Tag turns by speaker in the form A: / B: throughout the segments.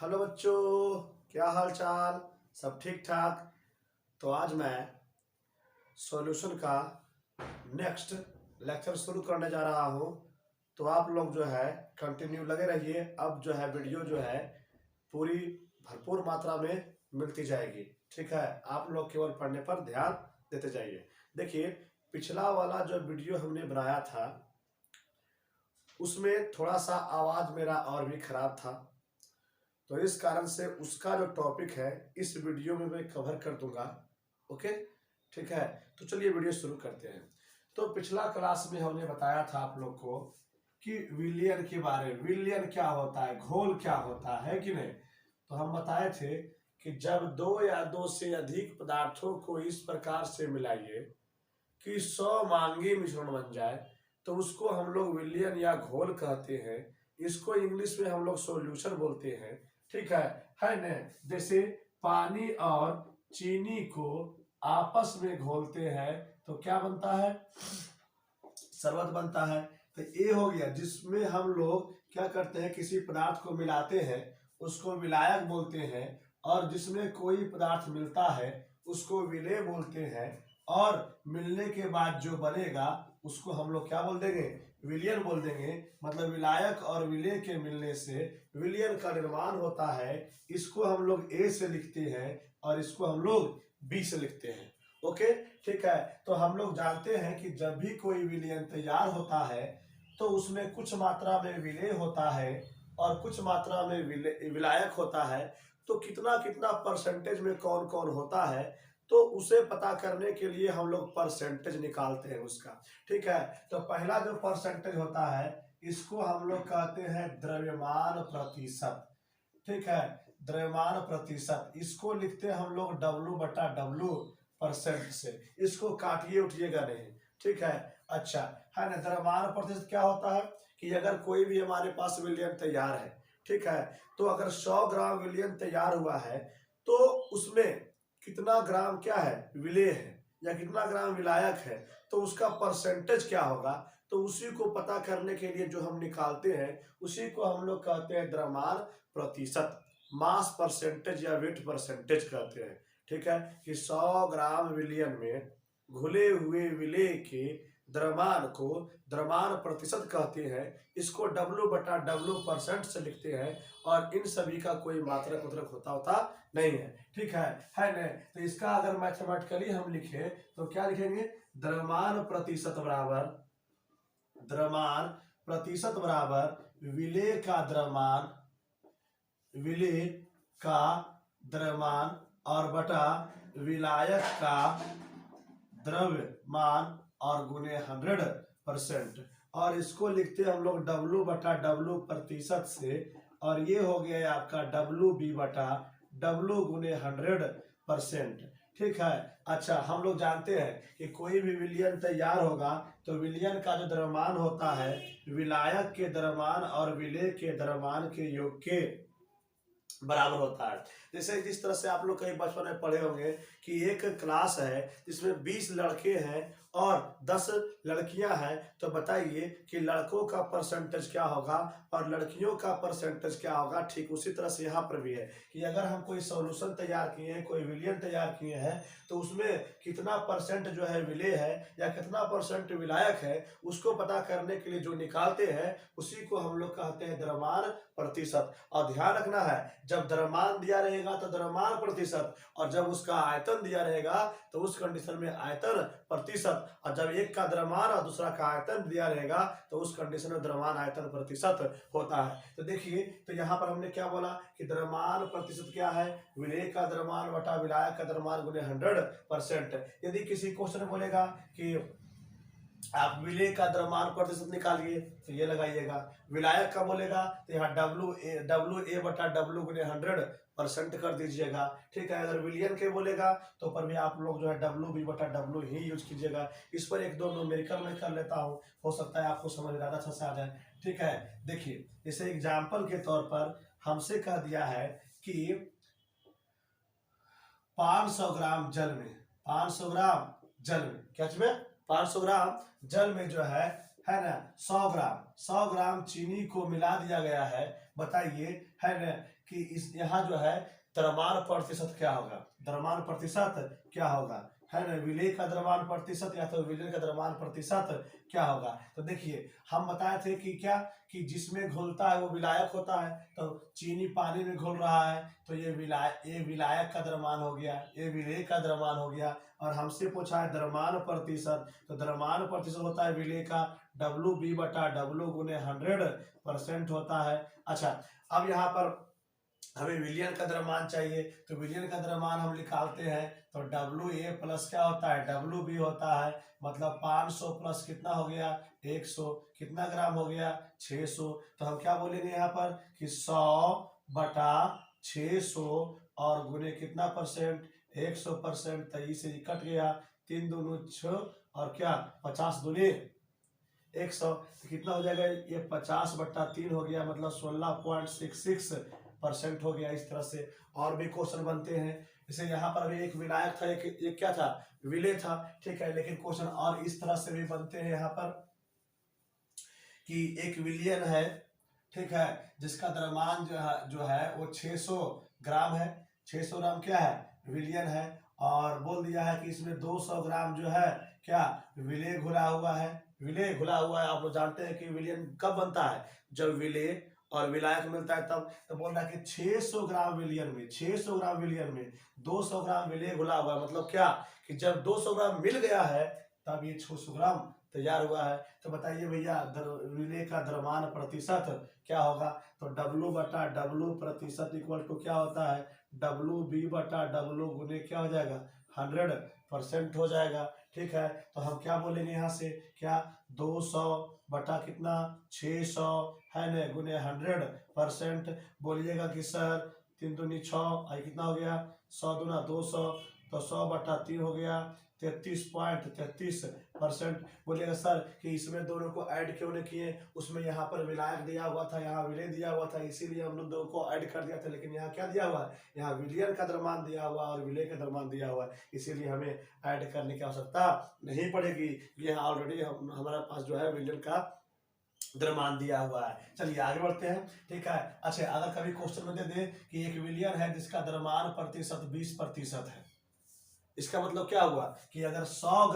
A: Hello बच्चों, क्या हाल चाल। सब ठीक ठाक। तो आज मैं सॉल्यूशन का नेक्स्ट लेक्चर शुरू करने जा रहा हूँ। तो आप लोग जो है कंटिन्यू लगे रहिए। अब जो है वीडियो जो है पूरी भरपूर मात्रा में मिलती जाएगी। ठीक है, आप लोग केवल पढ़ने पर ध्यान देते जाइए। देखिए, पिछला वाला जो वीडियो हमने बनाया था उसमें थोड़ा सा आवाज़ मेरा और भी खराब था, तो इस कारण से उसका जो टॉपिक है इस वीडियो में मैं कवर कर दूंगा। ओके, ठीक है। तो चलिए वीडियो शुरू करते हैं। तो पिछला क्लास में हमने बताया था आप लोग को कि विलयन के बारे में, विलयन क्या होता है, घोल क्या होता है कि नहीं। तो हम बताए थे कि जब दो या दो से अधिक पदार्थों को इस प्रकार से मिलाइए कि 100 मांगी मिश्रण बन जाए तो उसको हम लोग विलयन या घोल कहते हैं। इसको इंग्लिश में हम लोग सॉल्यूशन बोलते हैं। ठीक है न। जैसे पानी और चीनी को आपस में घोलते हैं तो क्या बनता है, शरबत बनता है। तो ये हो गया जिसमें हम लोग क्या करते हैं, किसी पदार्थ को मिलाते हैं उसको विलायक बोलते हैं, और जिसमें कोई पदार्थ मिलता है उसको विलेय बोलते हैं, और मिलने के बाद जो बनेगा उसको हम लोग क्या बोल देंगे, विलयन बोल देंगे। मतलब विलायक और विलेय के मिलने से विलयन का निर्माण होता है। इसको हम लोग ए से लिखते हैं और इसको हम लोग बी से लिखते हैं। ओके, ठीक है। तो हम लोग जानते हैं कि जब भी कोई विलयन तैयार होता है तो उसमें कुछ मात्रा में विलेय होता है और कुछ मात्रा में विलायक होता है। तो कितना कितना परसेंटेज में कौन कौन होता है, तो उसे पता करने के लिए हम लोग परसेंटेज निकालते हैं उसका। ठीक है। तो पहला जो परसेंटेज होता है इसको हम लोग कहते हैं द्रव्यमान प्रतिशत। ठीक है, द्रव्यमान प्रतिशत, इसको लिखते हैं हम लोग W/W परसेंट से। इसको काटिए उठिएगा नहीं। ठीक है, अच्छा है ना। द्रव्यमान प्रतिशत क्या होता है कि अगर कोई भी हमारे पास विलयन तैयार है, ठीक है, तो अगर 100 ग्राम विलयन तैयार हुआ है तो उसमें कितना ग्राम क्या है, विलेय है, या कितना ग्राम विलायक है, तो उसका परसेंटेज क्या होगा। तो उसी को पता करने के लिए जो हम निकालते हैं उसी को हम लोग कहते हैं द्रव्यमान प्रतिशत, मास परसेंटेज या वेट परसेंटेज कहते हैं। ठीक है, कि 100 ग्राम विलयन में घुले हुए विलेय के द्रव्यमान को द्रव्यमान प्रतिशत कहते हैं। इसको W/W परसेंट से लिखते हैं, और इन सभी का कोई मात्रक उतरक होता नहीं है। ठीक है न। तो इसका अगर मैथमेटिकली हम लिखें तो क्या लिखेंगे, द्रव्यमान प्रतिशत बराबर, द्रव्यमान प्रतिशत बराबर विलेय का द्रव्यमान, विलेय का द्रव्यमान और बटा विलायक का द्रव्यमान और गुने 100%। और इसको लिखते हैं हम लोग W/W प्रतिशत से, और ये हो गया आपका WB/W गुने 100%। ठीक है, अच्छा हम लोग जानते हैं कि कोई भी विलयन तैयार होगा तो विलयन का जो द्रव्यमान होता है विलायक के द्रव्यमान और विलेय के द्रव्यमान के योग के बराबर होता है। जैसे जिस तरह से आप लोग कहीं बचपन में पढ़े होंगे कि एक क्लास है जिसमें 20 लड़के हैं और 10 लड़कियां हैं, तो बताइए कि लड़कों का परसेंटेज क्या होगा और लड़कियों का परसेंटेज क्या होगा। ठीक उसी तरह से यहाँ पर भी है कि अगर हम कोई सॉल्यूशन तैयार किए हैं, कोई विलयन तैयार किए हैं, तो उसमें कितना परसेंट जो है विलेय है या कितना परसेंट विलायक है, उसको पता करने के लिए जो निकालते हैं उसी को हम लोग कहते हैं द्रव्यमान प्रतिशत। और ध्यान रखना है, जब द्रव्यमान दिया रहेगा तो द्रव्यमान प्रतिशत, और जब उसका आयतन दिया रहेगा तो उस कंडीशन में आयतन प्रतिशत, और जब एक का द्रव्यमान और दूसरा का आयतन दिया रहेगा तो उस कंडीशन में द्रव्यमान आयतन प्रतिशत होता है। तो देखिए, तो यहाँ पर हमने क्या बोला कि द्रव्यमान प्रतिशत क्या है, विलेय का द्रव्यमान बटा विलायक का द्रव्यमान गुने 100%। यदि किसी क्वेश्चन बोलेगा कि आप विलेय का द्रव्यमान प्रतिशत निकालिए तो ये लगाइएगा, विलायक का बोलेगा तो यहाँ WA/W गुने 100% कर दीजिएगा। ठीक है, अगर विलयन के बोलेगा तो पर भी आप लोग जो है WB/W ही यूज कीजिएगा। इस पर एक दो न्यूमेरिकल में कर लेता हूँ, हो सकता है आपको समझ ज़्यादा अच्छा से आ जाए। ठीक है, देखिए जैसे एग्जाम्पल के तौर पर हमसे कह दिया है कि 500 ग्राम जल में, 500 ग्राम जल में, क्या में 500 ग्राम जल में जो है ना 100 ग्राम चीनी को मिला दिया गया है। बताइए है ना कि इस यहाँ जो है द्रव्यमान प्रतिशत क्या होगा, द्रव्यमान प्रतिशत क्या होगा, है ना, विलेय का द्रव्यमान प्रतिशत या तो विलयन का द्रव्यमान प्रतिशत क्या होगा। तो देखिए हम बताए थे कि क्या, कि जिसमें घुलता है वो विलायक होता है, तो चीनी पानी में घुल रहा है तो ये विलायक का द्रव्यमान हो गया, ये विलेय का द्रव्यमान हो गया। और हमसे पूछा है द्रव्यमान प्रतिशत, तो द्रव्यमान प्रतिशत होता है विलेय का WB/W गुने 100% होता है। अच्छा, अब यहाँ पर हमें विलियन का द्रव्यमान चाहिए, तो विलियन का द्रव्यमान हम निकालते हैं, तो WA प्लस क्या होता है, WB होता है, मतलब 500 प्लस कितना हो गया 100, कितना ग्राम हो गया 600। तो हम क्या बोलेंगे यहाँ पर कि 100/600 और गुने कितना परसेंट 100%, तो इसे कट गया 3 दूनी 6 और क्या 50 दूनी 100, तो कितना हो जाएगा ये 50/3 हो गया, मतलब 16.66% हो गया। इस तरह से और भी क्वेश्चन बनते हैं, जैसे यहाँ पर भी एक विलायक था, एक क्या था विलेय था, ठीक है, लेकिन क्वेश्चन और इस तरह से भी बनते हैं यहाँ पर कि एक विलियन है, ठीक है, जिसका द्रव्यमान जो है वो 600 ग्राम है, 600 ग्राम क्या है विलियन है, और बोल दिया है कि इसमें 200 ग्राम जो है क्या विलेय घुला हुआ है, विलेय घुला हुआ है। आप लोग जानते हैं कि विलियन कब बनता है, जब विलेय और विलायक मिलता है तब। तो बोल रहा है कि 600 ग्राम विलियन में, 600 ग्राम विलियन में 200 ग्राम विलेय घुला हुआ है, मतलब क्या कि जब 200 ग्राम मिल गया है तब ये 600 ग्राम तैयार हुआ है। तो बताइए भैया विलेय का द्रव्यमान प्रतिशत क्या होगा, तो W/W प्रतिशत इक्वल टू क्या होता है WB/W गुने क्या हो जाएगा 100% हो जाएगा, ठीक है। तो हम क्या बोलेंगे यहाँ से, क्या 200 बटा कितना 600 है न गुने 100% बोलिएगा कि सर 3 दूनी 6 कितना हो गया 100 दूना 200, तो 100/3 हो गया 33.33%। बोलिएगा सर कि इसमें दोनों को ऐड क्यों नहीं किए, उसमें यहाँ पर विलायक दिया हुआ था, यहाँ विलेय दिया हुआ था, इसीलिए हम लोग दोनों को ऐड कर दिया था, लेकिन यहाँ क्या दिया हुआ है, यहाँ विलियन का द्रव्यमान दिया हुआ और विलेय का द्रव्यमान दिया हुआ है, इसीलिए हमें ऐड करने की आवश्यकता नहीं पड़ेगी, यहाँ ऑलरेडी हमारे पास जो है विलियन का द्रव्यमान दिया हुआ है। चलिए आगे बढ़ते हैं, ठीक है। अच्छा, अगर कभी क्वेश्चन में दे दे कि एक विलियन है जिसका द्रव्यमान प्रतिशत 20% है, इसका मतलब क्या हुआ कि अगर 100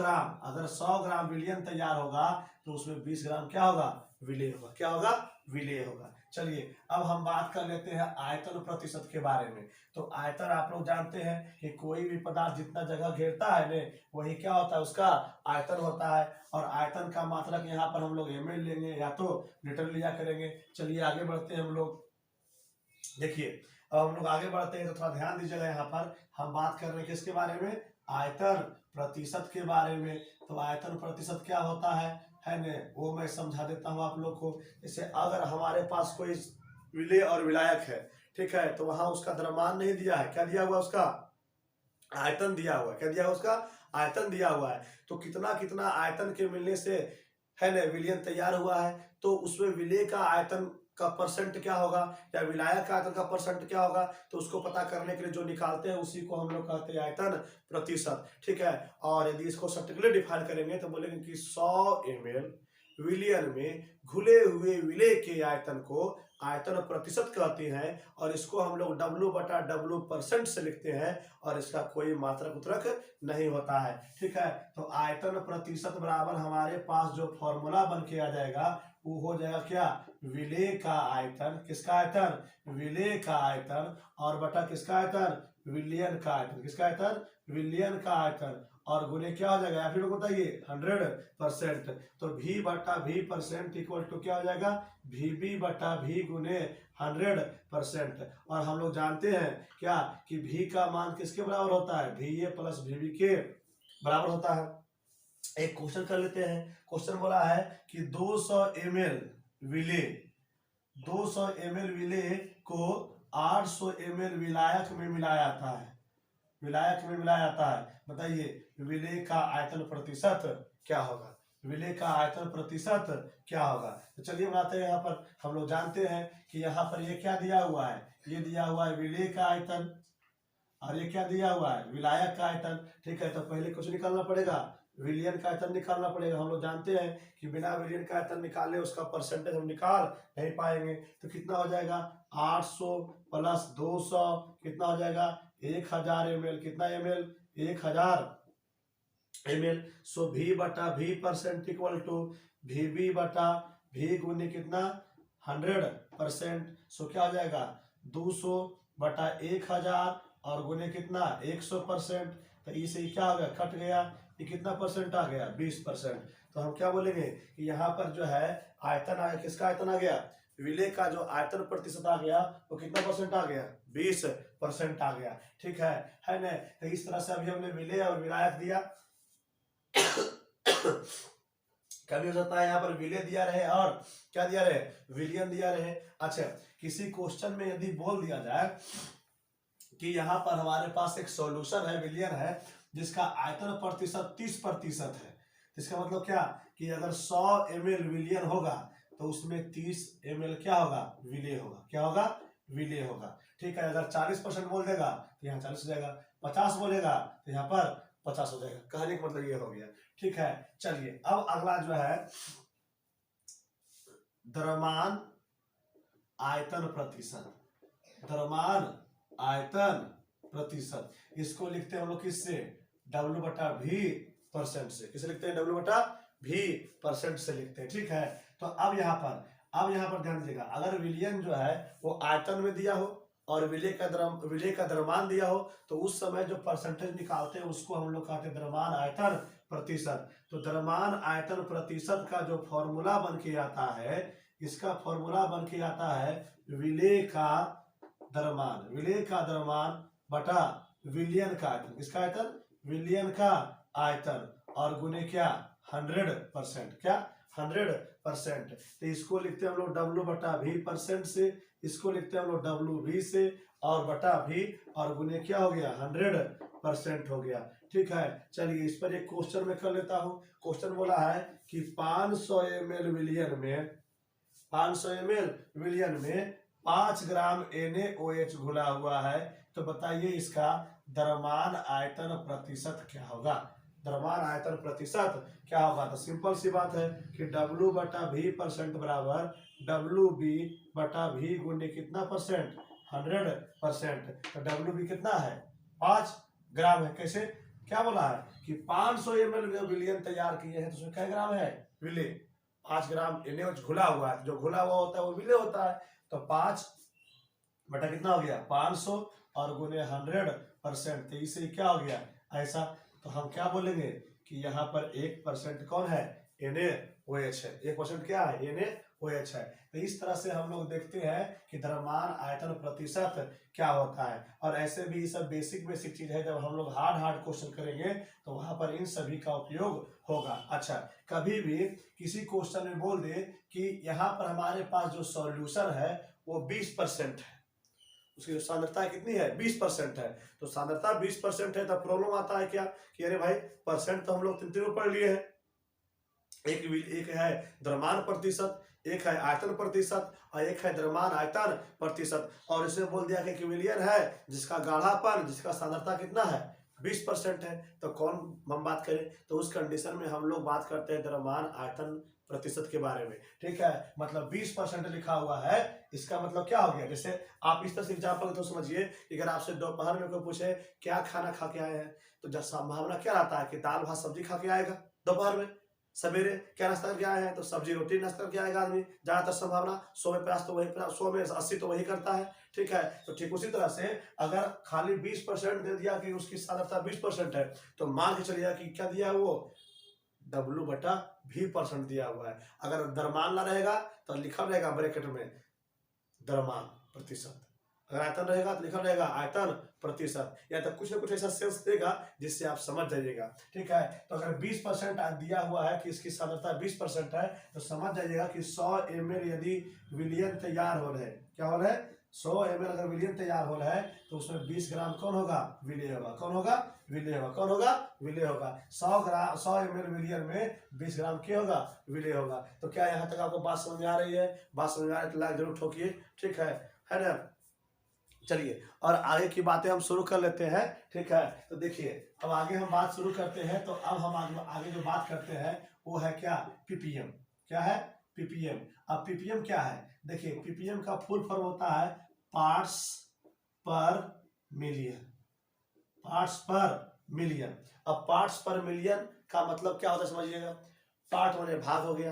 A: ग्राम विलियन तैयार होगा तो उसमें 20 ग्राम क्या होगा विलेय होगा, क्या होगा विलेय होगा। चलिए अब हम बात कर लेते हैं आयतन प्रतिशत के बारे में। तो आयतन आप लोग जानते हैं कि कोई भी पदार्थ जितना जगह घेरता है ने वही क्या होता है उसका आयतन होता है, और आयतन का मात्रक यहाँ पर हम लोग ml लेंगे या तो लीटर लिया करेंगे। चलिए आगे बढ़ते हैं हम लोग, देखिए अब हम लोग आगे बढ़ते हैं तो थोड़ा ध्यान दीजिएगा, यहाँ पर हम बात कर रहे हैं किसके बारे में, आयतन प्रतिशत के बारे में। तो आयतन प्रतिशत क्या होता है न, वो मैं समझा देता हूँ आप लोग को। जैसे अगर हमारे पास कोई विलेय और विलायक है, ठीक है, तो वहां उसका द्रव्यमान नहीं दिया है, क्या दिया हुआ उसका आयतन दिया हुआ है, क्या दिया हुआ उसका आयतन दिया हुआ है। तो कितना कितना आयतन के मिलने से है न विलियन तैयार हुआ है, तो उसमें विलेय का आयतन का परसेंट क्या होगा या विलायक का आयतन का परसेंट क्या होगा, तो उसको पता करने के लिए जो निकालते हैं उसी को हम लोग कहते हैं आयतन प्रतिशत, ठीक है। और यदि इसको सटीकली डिफाइन करेंगे तो बोलेंगे कि 100 ml विलियन में घुले हुए विलेय के आयतन को आयतन प्रतिशत कहते हैं, और इसको हम लोग W/W% से लिखते हैं, और इसका कोई मात्रक उतरक नहीं होता है, ठीक है। तो आयतन प्रतिशत बराबर हमारे पास जो फॉर्मूला बन के आ जाएगा वो हो जाएगा क्या विलेय का आयतन, किसका आयतन विलेय का आयतन, और बटा किसका आयतन विलियन का आयतन, किसका आयतन विलियन का आयतन, और गुने क्या हो जाएगा, फिर बताइए 100%। तो V/V% इक्वल टू क्या हो जाएगा VB/V गुने 100%। और हम लोग जानते हैं क्या कि V का मान किसके बराबर होता है, VA + VB के बराबर होता है। एक क्वेश्चन कर लेते हैं, क्वेश्चन बोला है कि 200 ml विलेय 200 ml विलेय को 800 ml विलायक में मिलाया जाता है, विलायक में मिलाया जाता है। बताइए विलेय का आयतन प्रतिशत क्या होगा, विलेय का आयतन प्रतिशत क्या होगा। तो चलिए बनाते हैं, यहाँ पर हम लोग जानते हैं कि यहाँ पर ये क्या दिया हुआ है, ये दिया हुआ है विलेय का आयतन, और ये क्या दिया हुआ है विलायक का आयतन, ठीक है। तो पहले कुछ निकालना पड़ेगा विलियन का आयतन निकालना पड़ेगा। हम लोग जानते हैं कि बिना विलियन का आयतन निकाले उसका परसेंटेज हम निकाल नहीं पाएंगे। तो कितना हो जाएगा 800 प्लस 200 कितना हो जाएगा 1000 ml। कितना ml 1000 ml। सो v बटा v percent equal to vb बटा v गुने कितना 100%। सो क्या हो जाएगा 200 बटा 1000 और गुने कितना 100%। तो इसे क्या हो गया कट गया, ये कितना परसेंट आ गया 20%। तो हम क्या बोलेंगे कि यहाँ पर जो है आयतन आया, किसका आयतन आ गया विलेय का जो आयतन प्रतिशत आ गया वो कितना परसेंट आ गया 20% आ गया। ठीक है ना। तो इस तरह से अभी हमने विलेय और विलायक दिया। कभी हो सकता है यहाँ पर विलेय दिया रहे और क्या दिया रहे विलियन दिया रहे। अच्छा, किसी क्वेश्चन में यदि बोल दिया जाए कि यहाँ पर हमारे पास एक सॉल्यूशन है विलियन है जिसका आयतन प्रतिशत 30% है, इसका मतलब क्या कि अगर 100 ml विलियन होगा तो उसमें 30 ml क्या होगा विलेय होगा। क्या होगा विलेय होगा। ठीक है, अगर 40% बोल देगा तो यहाँ 40 हो जाएगा, 50 बोलेगा तो यहाँ पर 50 हो जाएगा। कहने का मतलब ये हो गया। ठीक है, चलिए अब अगला जो है द्रव्यमान आयतन प्रतिशत। द्रव्यमान आयतन प्रतिशत इसको लिखते हैं हम लोग किससे W बटा V परसेंट से। किसे लिखते हैं W बटा V परसेंट से लिखते हैं। ठीक है, तो अब यहाँ पर ध्यान दीजिएगा, अगर विलियन जो है वो आयतन में दिया हो और विलेय का द्रव्यमान दिया हो तो उस समय जो परसेंटेज निकालते हैं उसको हम लोग कहते हैं द्रव्यमान आयतन प्रतिशत। तो द्रव्यमान आयतन प्रतिशत का जो फॉर्मूला बन के आता है, इसका फॉर्मूला बन के आता है विलेय का द्रव्यमान बटा विलियन का आयतन। किसका आयतन विलियन का आयतन और गुने क्या 100%। क्या 100%। तो इसको लिखते हैं हम लोग W बटा V परसेंट से, इसको लिखते हैं हम लोग WV से और बटा V और गुने क्या हो गया 100% हो गया। ठीक है, चलिए इस पर एक क्वेश्चन में कर लेता हूं। क्वेश्चन बोला है कि 500 ml विलियन में 5 ग्राम NaOH घुला हुआ है। तो बताइए इसका द्रव्यमान आयतन प्रतिशत क्या होगा। द्रव्यमान आयतन प्रतिशत क्या होगा। तो सिंपल सी बात है कि W बटा V परसेंट बराबर WB बटा V गुने कितना परसेंट 100%। तो WB कितना है 5 ग्राम है। कैसे क्या बोला है कि 500 ml विलियन तैयार किए हैं तो उसमें क्या ग्राम है विलेय 5 ग्राम NaOH घुला हुआ है। जो घुला हुआ होता है वो विलेय होता है। तो 5 बटा कितना हो गया 500 और गुने 100%। तो इसे क्या हो गया ऐसा। तो हम क्या बोलेंगे कि यहाँ पर 1% कौन है NaOH है। 1% क्या है NaOH है। तो इस तरह से हम लोग देखते हैं कि द्रव्यमान आयतन प्रतिशत क्या होता है। और ऐसे भी ये सब बेसिक चीज है, जब हम लोग हार्ड क्वेश्चन करेंगे तो वहां पर इन सभी का उपयोग होगा। अच्छा, कभी भी किसी क्वेश्चन में बोल दे कि यहाँ पर हमारे पास जो सॉल्यूशन है वो 20% है, उसकी जो सांद्रता कितनी है 20% है। तो सांद्रता 20% है तो प्रॉब्लम आता है क्या कि अरे भाई परसेंट तो हम लोग तीनों पढ़ लिए हैं, एक है द्रव्यमान प्रतिशत, एक है आयतन प्रतिशत और एक है द्रव्यमान आयतन प्रतिशत। और इसमें बोल दिया कि विलियन है जिसका गाढ़ापन जिसका सांद्रता कितना है 20% है। तो कौन हम बात करें तो उस कंडीशन में हम लोग बात करते हैं द्रव्यमान आयतन प्रतिशत के बारे में। ठीक है, मतलब 20% लिखा हुआ है, इसका मतलब क्या हो गया। जैसे आप इस तरह से एग्जाम्पल तो समझिए, अगर आपसे दोपहर में कोई पूछे क्या खाना खा के आए हैं तो जब संभावना क्या रहता है कि दाल भात सब्जी खा के आएगा। दोपहर में सवेरे क्या नाश्ता करके आए हैं तो सब्जी रोटी नाश्ता करके आएगा आदमी, ज्यादातर संभावना 100 में 50 तो वही 100 में 80 तो वही करता है। ठीक है, तो ठीक उसी तरह से अगर खाली 20% दे दिया कि उसकी सांद्रता 20% है तो मान के चलिए कि क्या दिया है वो W बटा V परसेंट दिया हुआ है। अगर द्रव्यमान ना रहेगा तो लिखा रहेगा ब्रैकेट में द्रव्यमान प्रतिशत, अगर आयतन रहेगा तो लिखा रहेगा आयतन प्रतिशत, या तो कुछ ना कुछ ऐसा सेंस देगा जिससे आप समझ जाइएगा। ठीक है, तो अगर 20% दिया हुआ है कि इसकी सांद्रता 20% है तो समझ जाइएगा कि 100 ml यदि विलियन तैयार हो रहे, क्या हो रहा है 100 ml अगर विलियन तैयार हो रहा है तो उसमें 20 ग्राम कौन होगा विलेय होगा। कौन होगा विलेय होगा। कौन होगा विलेय होगा। 100 ml विलियन में 20 ग्राम क्या होगा विलेय होगा। तो क्या यहाँ तक आपको बात समझ में आ रही है। बात समझ में आ रही है तो लाइक जरूर ठोकिए। ठीक है ना। चलिए और आगे की बातें हम शुरू कर लेते हैं। ठीक है, तो देखिए अब आगे हम बात शुरू करते हैं। तो अब हम आगे जो बात करते हैं वो है क्या, पीपीएम। क्या है, पीपीएम। अब पीपीएम क्या है, देखिए पीपीएम का फुल फॉर्म होता है पार्ट्स पर मिलियन। पार्ट्स पर मिलियन। अब पार्ट्स पर मिलियन का मतलब क्या होता है समझिएगा। पार्ट माने भाग हो गया,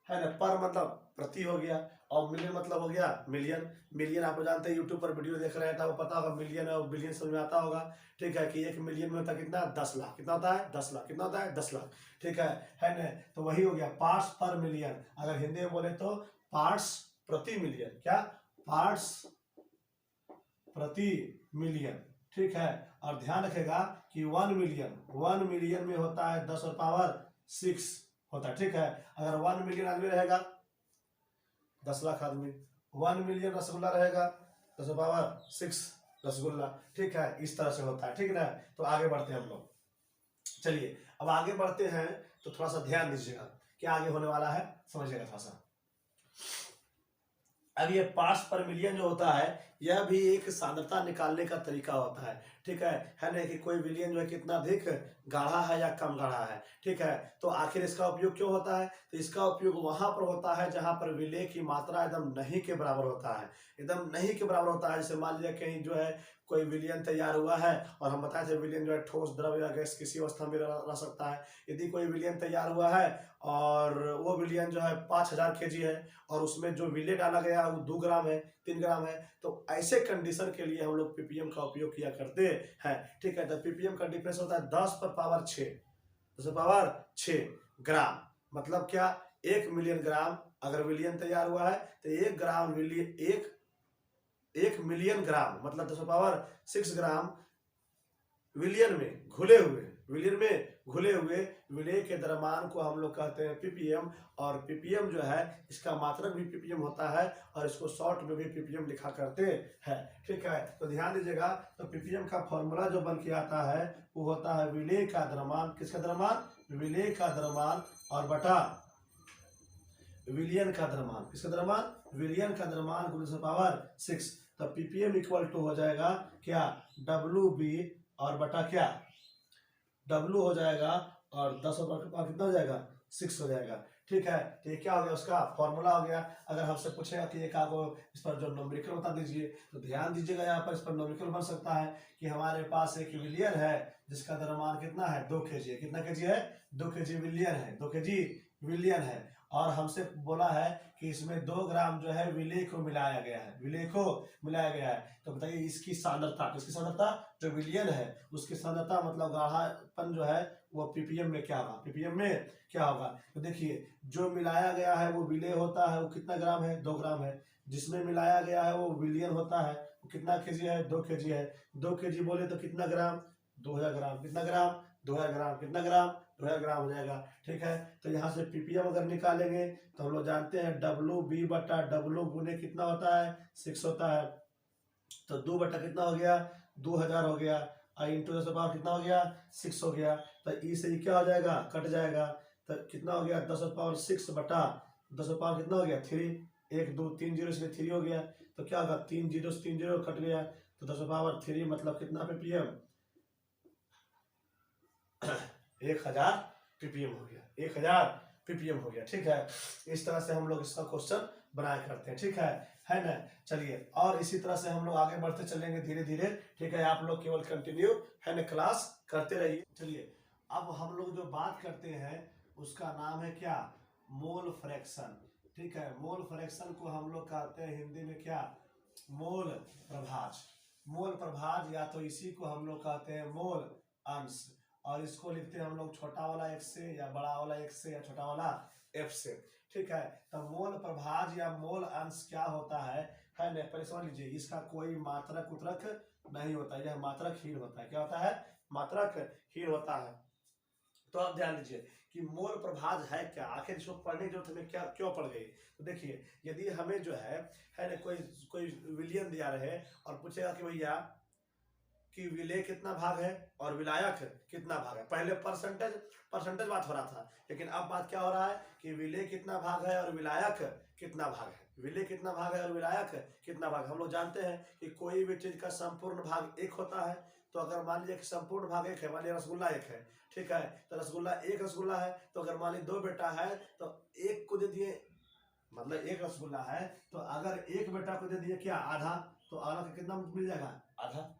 A: है ना, पर मतलब प्रति हो गया, और मिलियन मतलब हो गया मिलियन। मिलियन आप जानते हैं, यूट्यूब पर वीडियो देख रहे हैं तो आपको पता होगा मिलियन और बिलियन समझ में आता होगा। ठीक है, कि 1 मिलियन में होता है कितना, 10 लाख। कितना होता है, 10 लाख। कितना होता है, 10 लाख। ठीक है ना। तो वही हो गया पार्ट्स पर मिलियन। अगर हिंदी में बोले तो पार्ट्स प्रति मिलियन। क्या, पार्ट्स प्रति मिलियन। ठीक है, और ध्यान रखेगा कि 1 मिलियन में होता है 10⁻6 होता है। ठीक है, अगर 1 मिलियन आदमी रहेगा 10 लाख आदमी, 1 मिलियन रसगुल्ला रहेगा 10⁻6 रसगुल्ला। ठीक है, इस तरह से होता है। ठीक है ना, तो आगे बढ़ते हैं हम लोग। चलिए अब आगे बढ़ते हैं तो थोड़ा सा ध्यान दीजिएगा क्या आगे होने वाला है, समझिएगा थोड़ा सा। अब ये पार्ट्स पर मिलियन जो होता है यह भी एक सांद्रता निकालने का तरीका होता है। ठीक है ना, कि कोई विलयन जो है कितना अधिक गाढ़ा है या कम गाढ़ा है। ठीक है, तो आखिर इसका उपयोग क्यों होता है, तो इसका उपयोग वहां पर होता है जहां पर विलय की मात्रा एकदम नहीं के बराबर होता है। एकदम नहीं के बराबर होता है। जैसे मान लीजिए कहीं जो है कोई विलयन तैयार हुआ है, और हम बताए थे विलयन जो है ठोस, द्रव या गैस किसी अवस्था में रह सकता है। यदि कोई विलयन तैयार हुआ है और वो विलयन जो है 5000 kg है, और उसमें जो विलय डाला गया है वो 2 ग्राम है, 3 ग्राम है, तो ऐसे कंडीशन के लिए हम लोग पीपीएम का उपयोग किया करते हैं। ठीक है, तो पीपीएम का डिफरेंस होता है 10⁻6 ग्राम। मतलब क्या, 1 मिलियन ग्राम अगर विलयन तैयार हुआ है तो 1 ग्राम विलयन, 1 मिलियन ग्राम मतलब 10⁻6 ग्राम विलयन में घुले हुए विलय के द्रव्यमान को हम लोग कहते हैं पीपीएम। और पीपीएम जो है इसका मात्रक भी पीपीएम होता है, और इसको शॉर्ट में भी पीपीएम लिखा करते हैं। ठीक है, तो ध्यान दीजिएगा। तो पीपीएम का फॉर्मूला जो बन के आता है वो होता है विलय का द्रव्यमान। किसका द्रव्यमान, विलय का द्रव्यमान, और बटा विलियन का द्रव्यमान। किसका द्रव्यमान, विलियन का द्रव्यमान गुणा 10⁻6। तो पीपीएम इक्वल टू हो जाएगा क्या, WB और बटा क्या, W हो जाएगा, और 10 कितना हो जाएगा, 6 हो जाएगा। ठीक है, तो ये क्या हो गया, उसका फॉर्मूला हो गया। अगर हमसे पूछेगा कि एक आपको इस पर जो न्यूमेरिकल बता दीजिए, तो ध्यान दीजिएगा यहाँ पर इस पर न्यूमेरिकल बन सकता है कि हमारे पास एक विलियन है जिसका द्रव्यमान कितना है, 2 kg है। कितना kg है, 2 kg विलियन है, 2 kg विलियन है। और हमसे बोला है कि इसमें 2 ग्राम जो है विलय को मिलाया गया है, विलय को मिलाया गया है। तो बताइए इसकी सांद्रता, किसकी सांद्रता, जो विलयन है उसकी सांद्रता मतलब गाढ़ापन जो है वो पीपीएम में क्या होगा, पीपीएम में क्या होगा। तो देखिए जो मिलाया गया है वो विलय होता है, वो कितना ग्राम है, 2 ग्राम है। जिसमें मिलाया गया है वो विलियन होता है, वो कितना केजी है, 2 kg है। 2 kg बोले तो कितना ग्राम, 2000 ग्राम। कितना ग्राम, 2000 ग्राम। कितना ग्राम, 2000 ग्राम हो जाएगा। ठीक है, तो यहाँ से पीपीएम अगर निकालेंगे तो हम लोग जानते हैं WB बटा W गुने कितना होता है, 6 होता है। तो 2 बटा कितना हो गया, 2000 हो गया, इंटू 10 कितना हो गया, 6 हो गया। तो ई से क्या हो जाएगा, कट जाएगा। तो कितना हो गया, 10⁻6 बटा 10 कितना हो गया, 3। 1 2 3 0 इसलिए 3 हो गया। तो क्या होगा, 3 0 से 3 0 कट गया, तो 10⁻3 मतलब कितना पीपीएम, 1000 पीपीएम हो गया, 1000 पीपीएम हो गया। ठीक है, इस तरह से हम लोग इसका क्वेश्चन बनाया करते हैं। ठीक है ना। चलिए और इसी तरह से हम लोग आगे बढ़ते चलेंगे धीरे धीरे। ठीक है, आप लोग केवल कंटिन्यू है ना क्लास करते रहिए। चलिए अब हम लोग जो बात करते हैं उसका नाम है क्या, मोल फ्रैक्शन। ठीक है, मोल फ्रैक्शन को हम लोग कहते हैं हिंदी में क्या, मोल प्रभाज। मोल प्रभाज या तो इसी को हम लोग कहते हैं मोल अंश, और इसको लिखते हैं हम लोग छोटा वाला x से, या बड़ा वाला x से, या छोटा वाला f से। ठीक है, तो मोल प्रभाज या मोल अंश क्या होता है ना, पहले समझ लीजिए। इसका कोई मात्रक उतरक नहीं होता, यह मात्रकहीन होता है। क्या होता है, मात्रकहीन होता है। तो आप ध्यान दीजिए कि मोल प्रभाज है क्या, आखिर इसको पढ़ने की जरूरत हमें क्या क्यों पड़ गई। तो देखिए यदि हमें जो है ना कोई विलियन दिया रहे और पूछेगा कि भैया कि विलय कितना भाग है और विलायक कितना भाग है। पहले परसेंटेज बात हो रहा था, लेकिन अब बात क्या हो रहा है कि विलय कितना भाग है और विलायक कितना भाग है। विलेय कितना भाग है और विलायक कितना भाग। हम लोग जानते हैं कि कोई भी चीज का संपूर्ण भाग एक होता है। तो अगर मान लीजिए कि संपूर्ण भाग एक है, मान लीजिए रसगुल्ला एक है, ठीक है, तो रसगुल्ला एक रसगुल्ला है। तो अगर मान लीजिए 2 बेटा है तो एक को दे दिए, मतलब एक रसगुल्ला है तो अगर एक बेटा को दे दिए क्या आधा, तो आधा का कितना मिल जाएगा आधा,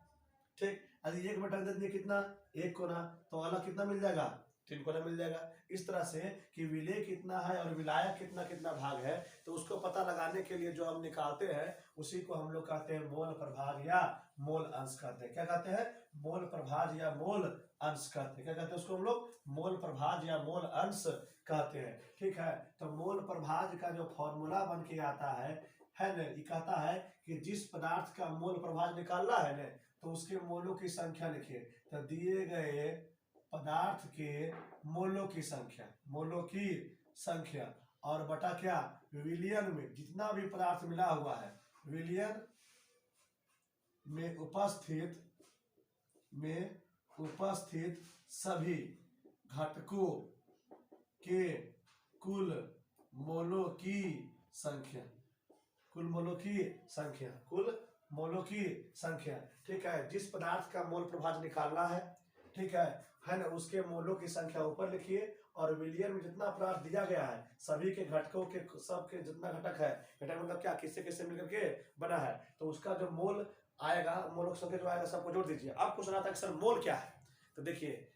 A: ठीक। यदि एक बेटा दे दिए कितना एक कोना, तो अलग कितना मिल जाएगा 3 कोना मिल जाएगा। इस तरह से कि विलेय कितना है और विलायक कितना कितना भाग है, तो उसको पता लगाने के लिए जो हम निकालते हैं उसी को हम लोग कहते हैं मोल प्रभाज या मोल अंश कहते हैं। क्या कहते हैं? मोल प्रभाज या मोल अंश कहते हैं। क्या कहते हैं उसको हम लोग? मोल प्रभाज या मोल अंश कहते हैं, ठीक है। तो मोल प्रभाज का जो फॉर्मूला बन के आता है ना, ये कहता है कि जिस पदार्थ का मोल प्रभाज निकालना है ना, तो उसके मोलों की संख्या लिखिए। तो दिए गए पदार्थ के मोलों की संख्या और बटा क्या, विलियन में जितना भी पदार्थ मिला हुआ है, विलियन में उपस्थित सभी घटकों के कुल मोलों की संख्या, ठीक है। जिस पदार्थ का मोल प्रभाज निकालना है, ठीक है ना, उसके मोलों की संख्या ऊपर लिखिए और विलियन में जितना पदार्थ दिया गया है सभी के घटकों के सबके जितना घटक है, घटक मतलब क्या, किससे किससे मिलकर के बना है, तो उसका जो मोल आएगा, मोलों की संख्या जो आएगा सबको जोड़ दीजिए। अब क्वेश्चन आता है कि सर मोल क्या है, तो देखिए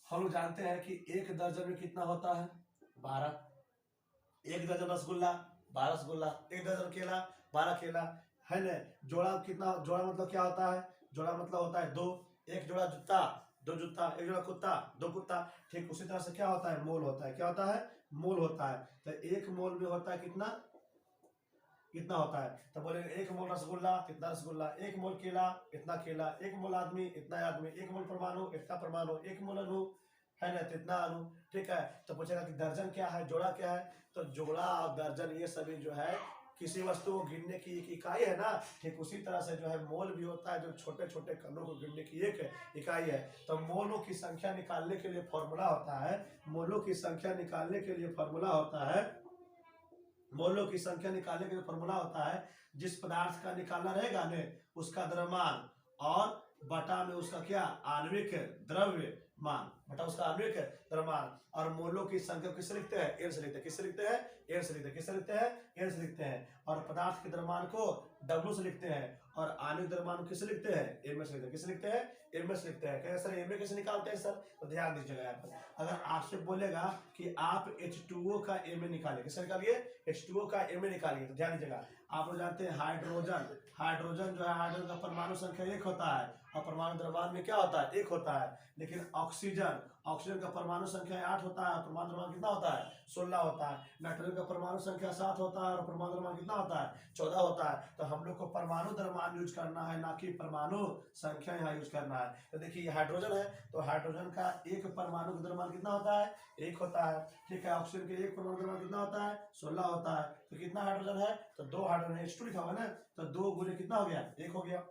A: हम लोग जानते हैं कि एक दर्जन में कितना होता है 12, एक दर्जन रसगुल्ला 12 रसगुल्ला, एक दर्जन केला 12 केला, है ना। जोड़ा कितना, जोड़ा मतलब क्या होता है, जोड़ा मतलब होता है 2, एक जोड़ा जूता 2 जूता, एक जोड़ा कुत्ता 2 कुत्ता, ठीक। उसी तरह से क्या होता है, मोल होता है। क्या होता है? मोल होता है। तो एक मोल में होता है कितना होता है, तो बोलेंगे एक मोल रसगुल्ला कितना रसगुल्ला, एक मोल केला इतना केला, एक मोल आदमी इतना आदमी, एक मोल परमाणु इतना परमाणु, एक मोल अणु है ना, इतना अणु, ठीक है। तो पूछेगा कि दर्जन क्या है, जोड़ा क्या है, तो जोड़ा और दर्जन ये सभी जो है किसी वस्तु को गिनने की एक इकाई है ना, ठीक उसी तरह से जो है मोल भी होता है, जो छोटे छोटे कणों को गिनने की एक इकाई है। तो मोलों की संख्या निकालने के लिए फॉर्मूला होता है, मोलों की संख्या निकालने के लिए फॉर्मूला होता है, मोलों की संख्या निकालने के लिए फॉर्मूला होता है, जिस पदार्थ का निकालना रहेगा ने उसका द्रव्यमान और बटा में उसका क्या, आणविक द्रव्यमान, बटा उसका आणविक द्रव्यमान, और मोलों की संख्या किससे लिखते हैं, एन से लिखते हैं। किससे लिखते हैं? एन से लिखते हैं। किससे लिखते हैं? एन से लिखते हैं। और पदार्थ के द्रव्यमान को डब्ल्यू से लिखते हैं और आणविक द्रव्यमान किससे लिखते हैं, एम से लिखते हैं। किससे लिखते हैं? एम से लिखते हैं। सर एम कैसे निकालते हैं सर, तो ध्यान दीजिएगा यहाँ पर। अगर आपसे बोलेगा कि आप H2O का एम निकालिए, किससे निकालिए, H2O का एम निकालिए, तो ध्यान दीजिएगा। आप लोग जानते हैं हाइड्रोजन जो है, हाइड्रोजन का परमाणु संख्या 1 होता है और परमाणु द्रव्यमान में क्या होता है, 1 होता है। लेकिन ऑक्सीजन का परमाणु संख्या 8 होता है, परमाणु द्रव्यमान कितना होता है, 16 होता है। नाइट्रोजन का परमाणु संख्या 7 होता है और परमाणु द्रव्यमान कितना होता है, 14 होता है। तो हम लोग को परमाणु द्रव्यमान यूज करना है, ना कि परमाणु संख्या यहाँ यूज करना है। तो देखिए ये हाइड्रोजन है, तो हाइड्रोजन का एक परमाणु का द्रव्यमान कितना होता है, 1 होता है, ठीक है। ऑक्सीजन के एक परमाणु द्रव्यमान कितना होता है, 16 होता है। तो कितना हाइड्रोजन है, तो 2 हाइड्रोजन, H2 लिखा हुआ है ना, तो 2 गुने कितना हो गया, 1 हो गया।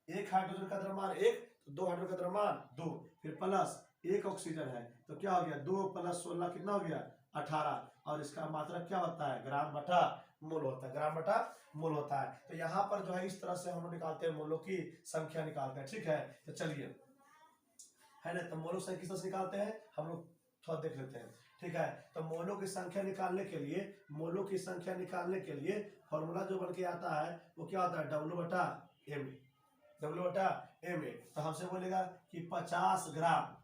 A: एक हाइड्रोजन का द्रव्यमान 1, तो 2 हाइड्रोजन का द्रव्यमान 2, फिर प्लस 1 ऑक्सीजन है, तो क्या हो गया, 2 + 16 कितना हो गया, 18। और इसका मात्रा क्या होता है, ग्राम बटा मोल होता है, ग्राम बटा मोल होता है। तो यहाँ पर जो है इस तरह से हम लोग निकालते हैं, मोलों की संख्या निकालते हैं, ठीक है। तो चलिए, है ना, तो मोलों की संख्या किस तरह से निकालते हैं हम लोग थोड़ा देख लेते हैं, ठीक है। तो मोलों की संख्या निकालने के लिए फॉर्मूला जो बन के आता है वो क्या होता है, W बटा एम ए। तो हमसे बोलेगा कि 50 ग्राम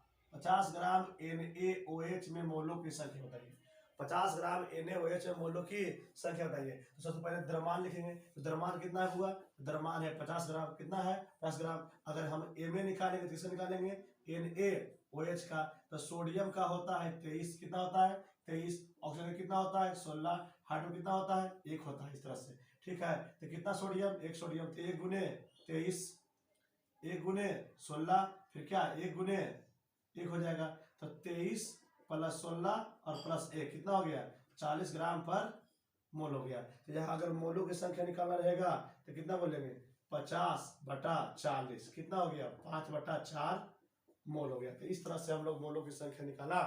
A: NaOH में मोलों की संख्या बताइए, 50 ग्राम NaOH में मोलों की संख्या बताइए। तो सबसे पहले द्रव्यमान लिखेंगे, तो द्रव्यमान कितना हुआ, द्रव्यमान है 50 ग्राम, कितना है 50 ग्राम। अगर हम Na निकालेंगे तो किससे निकालेंगे, NaOH का। तो सोडियम का होता है 23, कितना होता है 23, ऑक्सीजन कितना होता है 16, हाइड्रोजन कितना होता है 1 होता है, इस तरह से, ठीक है। तो कितना सोडियम, 1 सोडियम, तो 1 गुने 23, 1 गुने 16, फिर क्या 1 गुने 1 हो जाएगा। तो 23 + 16 और +1 कितना हो गया, 40 ग्राम पर मोल हो गया। तो यहाँ अगर मोलों की संख्या निकालना रहेगा तो कितना बोलेंगे, 50/40, कितना हो गया, 5/4 मोल हो गया। तो इस तरह से हम लोग मोलों की संख्या निकाला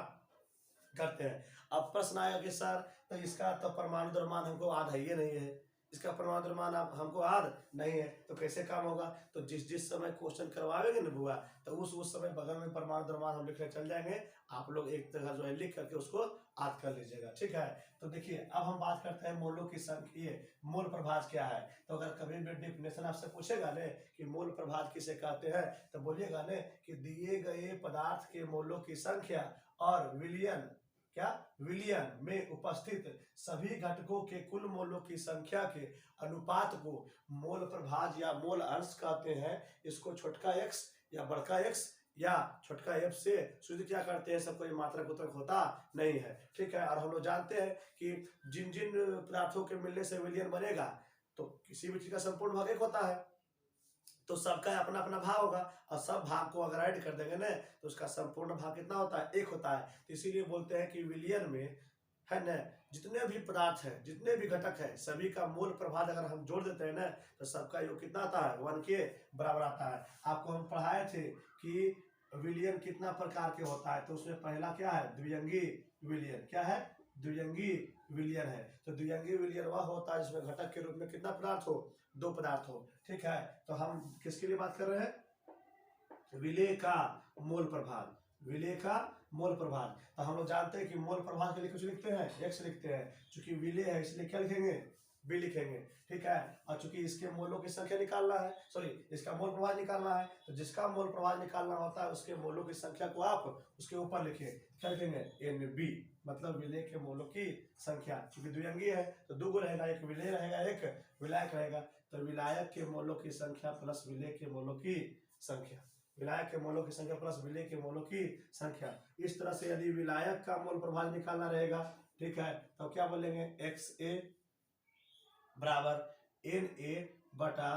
A: करते हैं। अब प्रश्न आया कि सर तो इसका तो परमाणु द्रव्यमान हमको आधा ही नहीं है, इसका परमाणु द्रव्यमान हमको याद नहीं है, तो कैसे काम होगा? तो जिस जिस समय क्वेश्चन करवाएंगे ना बुआ, तो उस समय बगल में परमाणु द्रव्यमान हम लिखने चल जाएंगे। आप लोग एक तरह जो है लिख करके उसको याद कर लीजिएगा, ठीक है। तो देखिए अब हम बात करते हैं मोलों की संख्या, मोल प्रभाज क्या है। तो अगर कभी भी डेफिनेशन आपसे पूछेगा ने कि मोल प्रभाज किसे कहते हैं, तो बोलिएगा ने कि दिए गए पदार्थ के मोलों की संख्या और विलयन, क्या विलयन में उपस्थित सभी घटकों के कुल मोलों की संख्या के अनुपात को मोल प्रभाज या मोल अंश कहते हैं। इसको छोटका x या बड़का x या छोटका f से शुद्ध क्या करते हैं, सब कोई मात्रक उत्तरक होता नहीं है, ठीक है। और हम लोग जानते हैं कि जिन जिन पदार्थों के मिलने से विलयन बनेगा, तो किसी भी चीज का संपूर्ण भाग एक होता है, तो सबका अपना अपना भाग होगा, और सब भाग को अगर ऐड कर देंगे ना, तो उसका संपूर्ण भाग कितना होता है, एक होता है। तो इसीलिए बोलते हैं कि विलयन में है ना, जितने भी पदार्थ है, जितने भी घटक है, सभी का मोल प्रभाव अगर हम जोड़ देते हैं ना, तो सबका योग कितना आता है, 1 के बराबर आता है। आपको हम पढ़ाए थे कि विलयन कितना प्रकार के होता है, तो उसमें पहला क्या है, द्विअंगी विलयन। क्या है, द्विअंगी विलयन है। तो द्विअंगी विलयन वह होता है जिसमें घटक के रूप में कितना पदार्थ हो, 2 पदार्थ हो, ठीक है। तो हम किसके लिए बात कर रहे हैं, विलेय का मोल प्रभाव, विलेय का मोल प्रभाव। तो हम लोग जानते हैं कि मोल प्रभाव के लिए कुछ लिखते हैं, x लिखते हैं, चूंकि विलेय है इसलिए क्या लिखेंगे, बी लिखेंगे, ठीक है। और चूंकि इसके मोलों की संख्या निकालना है, सॉरी इसका मोल प्रभाव निकालना है, तो जिसका मोल प्रभाव निकालना होता है उसके मोलों की संख्या को आप उसके ऊपर लिखिए, क्या लिखेंगे, NB, मतलब विलेय के मोलों की संख्या। चूंकि द्विअंगी है तो 2 गो रहेगा, एक विलेय रहेगा, एक विलायक रहेगा। तो विलायक के मोलों की संख्या प्लस विलेय के मोलों की संख्या, विलायक के मोलों की संख्या प्लस विलेय के मोलों की संख्या। इस तरह से यदि विलायक का मोल प्रभाव निकालना रहेगा, ठीक है, तो क्या बोलेंगे, XA बराबर Na बटा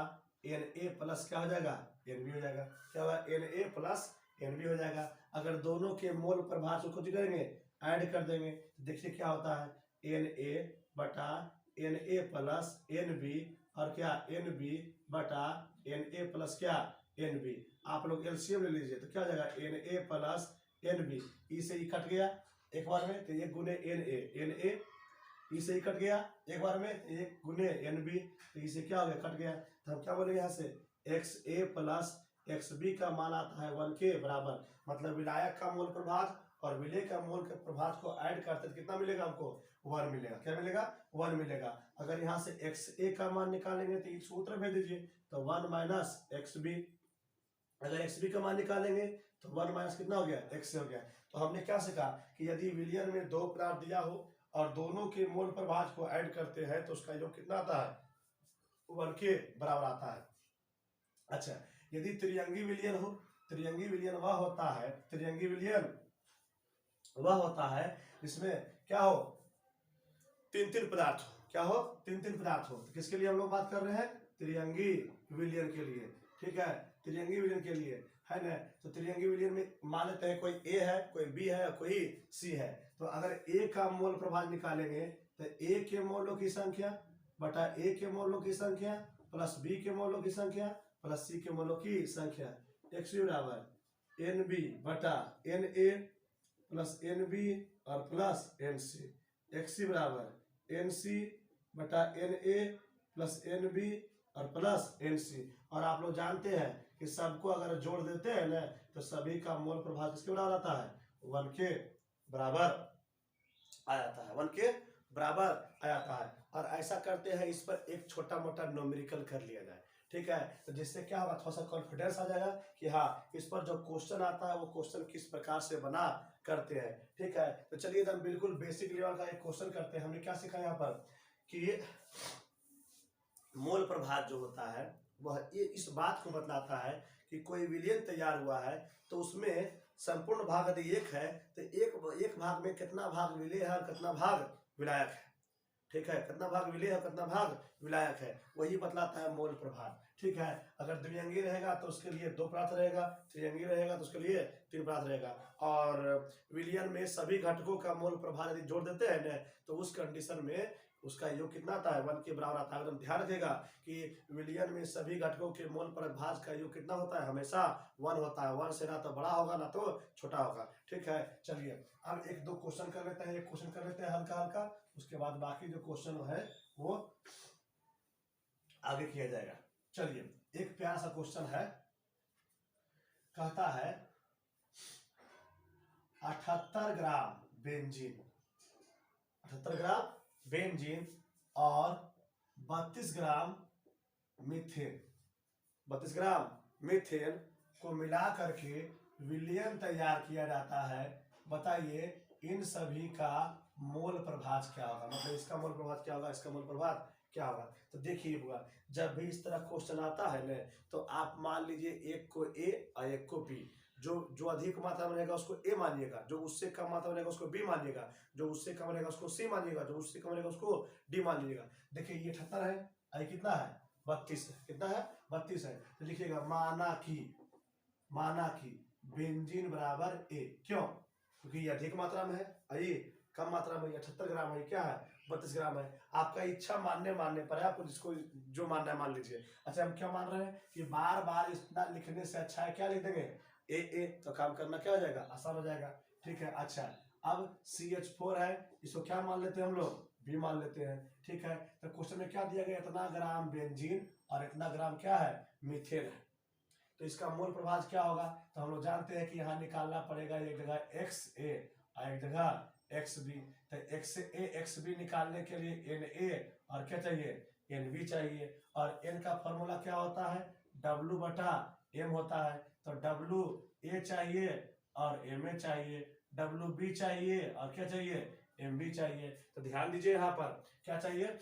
A: Na प्लस क्या हो जाएगा, NB हो जाएगा। क्या होगा, Na प्लस NB हो जाएगा। अगर दोनों के मोल प्रभाव को कुछ करेंगे, ऐड कर देंगे, तो देखिए क्या होता है, Na बटा Na प्लस NB, और क्या NB बटा Na प्लस क्या NB। आप लोग एलसीएम ले लीजिए, तो क्या हो जाएगा, Na प्लस NB, ई से ई कट गया एक बार में, तो ये गुने Na ई से ही कट गया एक बार में, एक गुने NB, तो इसे क्या हो गया, कट गया। तो हम क्या बोलेंगे यहाँ से, XA प्लस XB का मान आता है 1 के बराबर। मतलब विलायक का मोल प्रभाव और विलेय का मोल के प्रभाव को ऐड करते तो कितना मिलेगा हमको, 1 मिलेगा। क्या मिलेगा, 1 मिलेगा। अगर यहाँ से XA का मान निकालेंगे तो इस सूत्र भेज दीजिए, तो 1 माइनस XB। अगर XB का मान निकालेंगे तो 1 माइनस कितना हो गया, X हो गया। तो हमने क्या सीखा कि यदि विलयन में 2 पदार्थ दिया हो और दोनों के मोल प्रभाव को ऐड करते हैं, तो उसका योग कितना आता है, 1 के बराबर आता है। अच्छा, यदि त्रिअंगी विलयन हो, त्रिअंगी विलयन वह होता है, त्रिअंगी विलयन वह होता है जिसमें क्या हो, 3 पदार्थ हो। क्या हो, 3 पदार्थ हो। तो किसके लिए हम लोग बात कर रहे हैं, त्रिअंगी विलयन के लिए, ठीक है, त्रिअंगी विलयन के लिए, है ना। तो त्रिअंगी विलयन में मान लेते हैं कोई A है, कोई B है, कोई C है। तो अगर A का मोल प्रभाव निकालेंगे, तो A के मोलों की संख्या बटा A के मोलों की संख्या प्लस B के मोलों की संख्या प्लस C के मोलों की संख्या, XB बराबर NB बटा Na प्लस NB और प्लस NC। XC बराबर NC बटा Na प्लस NB और प्लस NC। और आप लोग जानते हैं कि सबको अगर जोड़ देते हैं ना, तो सभी का मोल प्रभाव किसके बराबर आता है, 1 के बराबर आ जाता है, 1 के बराबर आ जाता है। और ऐसा करते हैं, इस पर एक छोटा मोटा न्यूमेरिकल कर लिया जाए, ठीक है। तो जिससे क्या होगा, थोड़ा सा कॉन्फिडेंस आ जाएगा कि हाँ इस पर जो क्वेश्चन आता है वो क्वेश्चन किस प्रकार से बना करते हैं, ठीक है। तो चलिए एकदम बिल्कुल बेसिक लेवल का एक क्वेश्चन करते हैं। हमने क्या सीखा यहाँ पर कि मोल प्रभाव जो होता है वह ये इस बात को बतलाता है कि कोई विलयन तैयार हुआ है, तो उसमें संपूर्ण भाग यदि 1 है, तो एक भाग में कितना भाग विलेय है और कितना भाग विलायक है, ठीक है, कितना भाग विलेय है, कितना भाग विलायक है, वही बतलाता है मोल प्रभाव, ठीक है। अगर द्विअंगी रहेगा तो उसके लिए 2 पदार्थ रहेगा, त्रिअंगी रहेगा तो उसके लिए 3 पदार्थ रहेगा। और विलयन में सभी घटकों का मोल प्रभाव यदि जोड़ देते हैं ना, तो उस कंडीशन में उसका योग कितना आता है, 1 के बराबर आता है। एकदम ध्यान रखिएगा कि विलयन में सभी घटकों के मोल प्रभाव का योग कितना होता है, हमेशा 1 होता है। 1 से ना तो बड़ा होगा ना तो छोटा होगा, ठीक है। चलिए अब 1-2 क्वेश्चन कर लेते हैं, एक क्वेश्चन कर लेते हैं हल्का हल्का, उसके बाद बाकी जो क्वेश्चन है वो आगे किया जाएगा। चलिए एक प्यारा सा क्वेश्चन है, कहता है 78 ग्राम बेंजीन, 78 ग्राम बेंजीन और 32 ग्राम मीथेन, 32 ग्राम मीथेन को मिला करके विलयन तैयार किया जाता है। बताइए इन सभी का मोल प्रभाज क्या होगा, मतलब इसका मोल प्रभाज क्या होगा, इसका मोल प्रभाज क्या होगा। तो देखिए हुआ, जब भी इस तरह क्वेश्चन आता है ना, तो आप मान लीजिए एक को ए और एक को बी, जो अधिक मात्रा में रहेगा उसको ए मानिएगा, जो उससे कम मात्रा में रहेगा उसको बी मानिएगा, जो उससे कम रहेगा उसको सी मानिएगा, जो उससे कम रहेगा उसको डी मान लीजिएगा। देखिए ये 78 है, आई कितना है 32 है, कितना है 32 है। तो लिखिएगा माना कि बेंजीन बराबर ए, क्यों, क्योंकि ये अधिक मात्रा में है, ये कम मात्रा में 78 ग्राम है, क्या है 32 ग्राम है। आपका इच्छा मानने पर है, आपको जिसको जो मानना है मान लीजिए। अच्छा हम क्या मान रहे हैं कि बार बार इतना लिखने से अच्छा है क्या लिख देंगे ए, तो काम करना क्या हो जाएगा, आसान हो जाएगा। ठीक है, अच्छा अब CH4 है, इसको क्या मान लेते हैं हम लोग, बी मान लेते हैं। ठीक है, तो क्वेश्चन में क्या दिया गया, इतना ग्राम बेंजीन और इतना ग्राम क्या है मीथेन है, तो इसका मोल प्रभाज क्या होगा। तो हम लोग जानते हैं कि यहाँ निकालना पड़ेगा, एक जगह XA और एक जगह XB। तो XA XB निकालने के लिए NA और क्या चाहिए NB चाहिए, और N का फॉर्मूला क्या होता है W/M होता है। तो WA चाहिए और MA चाहिए, WB चाहिए और क्या चाहिए MB चाहिए। तो ध्यान दीजिए यहाँ पर क्या चाहिए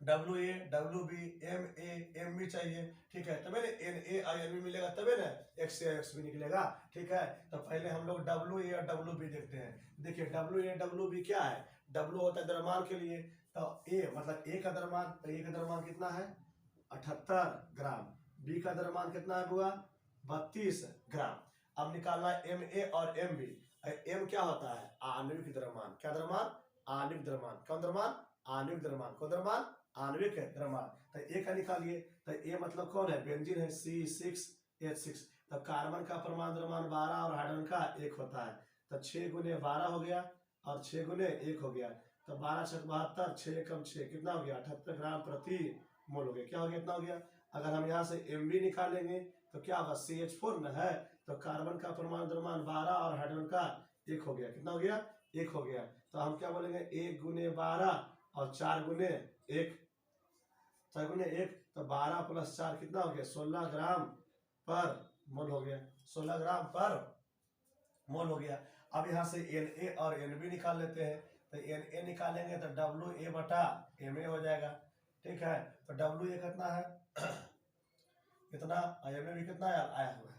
A: WA WB MA MB चाहिए। ठीक है, तभी ना NA और NB मिलेगा, तभी ना XA XB निकलेगा। ठीक है, तो पहले हम लोग WA और WB देखते हैं। देखिए WA WB क्या है, W होता है द्रव्यमान के लिए, तो A मतलब A का द्रव्यमान, तो A का द्रव्यमान कितना है 78 ग्राम, B का द्रव्यमान कितना है बुआ 32 ग्राम। अब निकालना है MA और MB। M क्या होता है आणविक द्रव्यमान, क्या द्रव्यमान आणविक द्रव्यमान, कौन द्रव्यमान आणविक द्रव्यमान, कौन द्रव्यमान आणविक द्रव्यमान। तो ए का निकालिए, तो ए मतलब कौन है बेंजीन है C6H6। तो कार्बन का परमाणु द्रव्यमान 12 और हाइड्रोजन का 1 होता है। तो 6 गुने 12 हो गया और 6 गुने 1 हो गया, तो 12 6 72, 6 कम 6 कितना हो गया 78 ग्राम प्रति मोल हो गया। क्या हो गया इतना हो गया। अगर हम यहाँ से MB निकालेंगे तो क्या होगा CH4 न है, तो कार्बन का परमाणु द्रव्यमान 12 और हाइड्रोजन का 1 हो गया, कितना हो गया 1 हो गया। तो हम क्या बोलेंगे 1 गुने 12 और 4 गुने 1, 4 गुने 1, तो 12 + 4 कितना हो गया 16 ग्राम पर मोल हो गया, 16 ग्राम पर मोल हो गया। अब यहाँ से Na और Nb निकाल लेते हैं। तो Na निकालेंगे तो WA/Ma हो जाएगा। ठीक है, तो WA कितना है कितना, Ma भी कितना आया हुआ है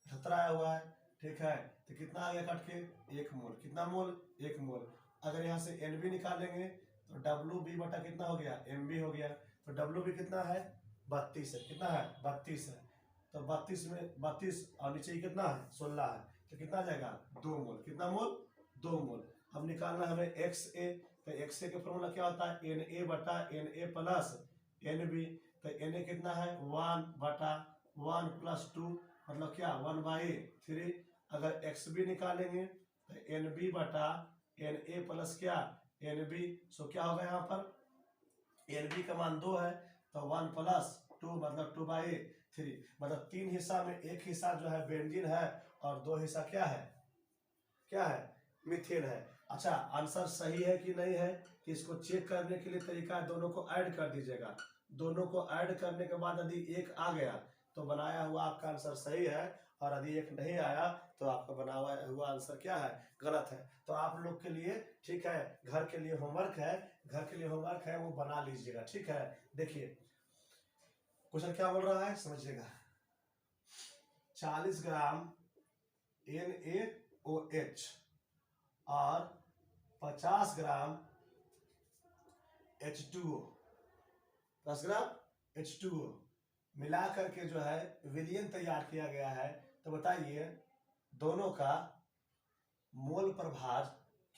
A: 78 आया हुआ है। ठीक है, तो कितना आ गया कट के 1 मोल, कितना मोल 1 मोल। अगर यहाँ से Nb निकालेंगे तो WB/ कितना हो गया MB हो गया। तो WB कितना है 32 है, कितना है 32 है। तो 32 में 32 और नीचे कितना है 16 है, तो कितना आ जाएगा 2 मोल, कितना मोल 2 मोल। अब निकालना है हमें XA, तो XA का फॉर्मूला क्या होता है Na/Na + NB। तो Na कितना है 1/1 + 2 मतलब क्या 1/3। अगर XB निकालेंगे तो NB/Na प्लस क्या NB, सो क्या होगा यहाँ पर NB का मान 2 है, तो 1 + 2 मतलब 2/3, मतलब 3 हिस्सा में 1 हिस्सा जो है बेंजीन है और 2 हिस्सा क्या है मीथेन है। अच्छा आंसर सही है कि नहीं है, कि इसको चेक करने के लिए तरीका है, दोनों को ऐड कर दीजिएगा। दोनों को ऐड करने के बाद यदि 1 आ गया तो बनाया हुआ आपका आंसर सही है, और यदि 1 नहीं आया तो आपका बना हुआ आंसर क्या है गलत है। तो आप लोग के लिए ठीक है, घर के लिए होमवर्क है वो बना लीजिएगा। ठीक है, देखिए क्वेश्चन क्या बोल रहा है समझिएगा। 40 ग्राम NaOH और 50 ग्राम H2O, 10 ग्राम H2O मिला करके जो है विलयन तैयार किया गया है। तो बताइए दोनों का मोल प्रभाज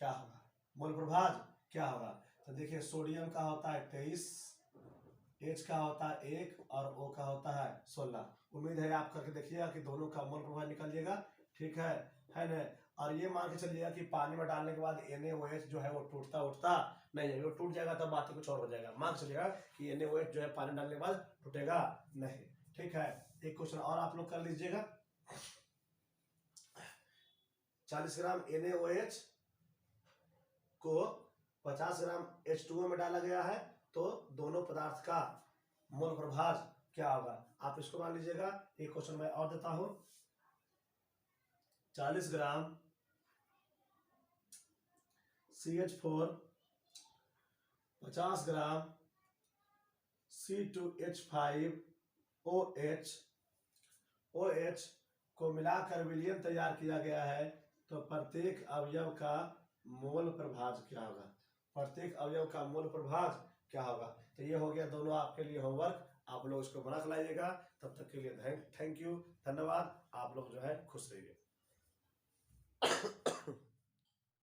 A: क्या होगा। तो देखिए सोडियम का होता है 23, H का होता है 1 और O का होता है 16। उम्मीद है आप करके देखिएगा कि दोनों का मोल प्रभाज निकलिएगा। ठीक है ना। और ये मान के चलिएगा कि पानी में डालने के बाद NaOH जो है वो टूटता उठता नहीं है, वो टूट जाएगा तब बात कुछ और हो जाएगा। मान के चलिएगा कि NaOH जो है पानी डालने के बाद टूटेगा नहीं। ठीक है, एक क्वेश्चन और आप लोग कर लीजिएगा। 40 ग्राम NaOH को 50 ग्राम H2O में डाला गया है, तो दोनों पदार्थ का मोल प्रभाज क्या होगा, आप इसको मान लीजिएगा। एक क्वेश्चन मैं और देता हूं। 40 ग्राम CH4, 50 ग्राम C2H5OH को मिलाकर विलयन तैयार किया गया है, तो प्रत्येक अवयव का मोल प्रभाज क्या होगा, प्रत्येक अवयव का मोल प्रभाज क्या होगा। तो ये हो गया दोनों आपके लिए होमवर्क, आप लोग इसको बना के लाइएगा। तब तक के लिए थैंक यू, धन्यवाद। आप लोग जो है खुश रहिए।